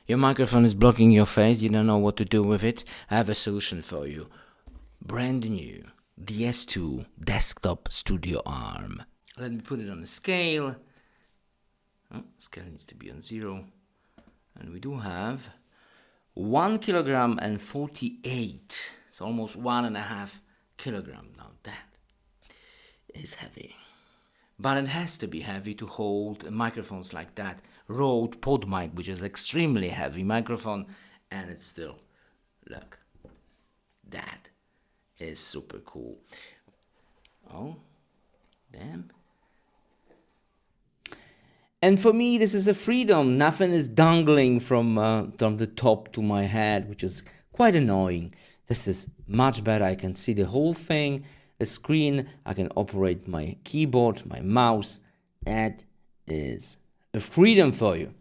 Your microphone is blocking your face, you don't know what to do with it. I have a solution for you. Brand new DS2 desktop studio arm. Let me put it on a scale. Scale needs to be on 0. And we do have 1 kilogram and 48. It's almost 1.5 kilogram. Now that is heavy. But it has to be heavy to hold microphones like that. Rode pod mic, which is extremely heavy microphone, and it's still, look, that is super cool. Oh, damn. And for me, this is a freedom. Nothing is dangling from the top to my head, which is quite annoying. This is much better. I can see the whole thing, the screen. I can operate my keyboard, my mouse. That is a freedom for you.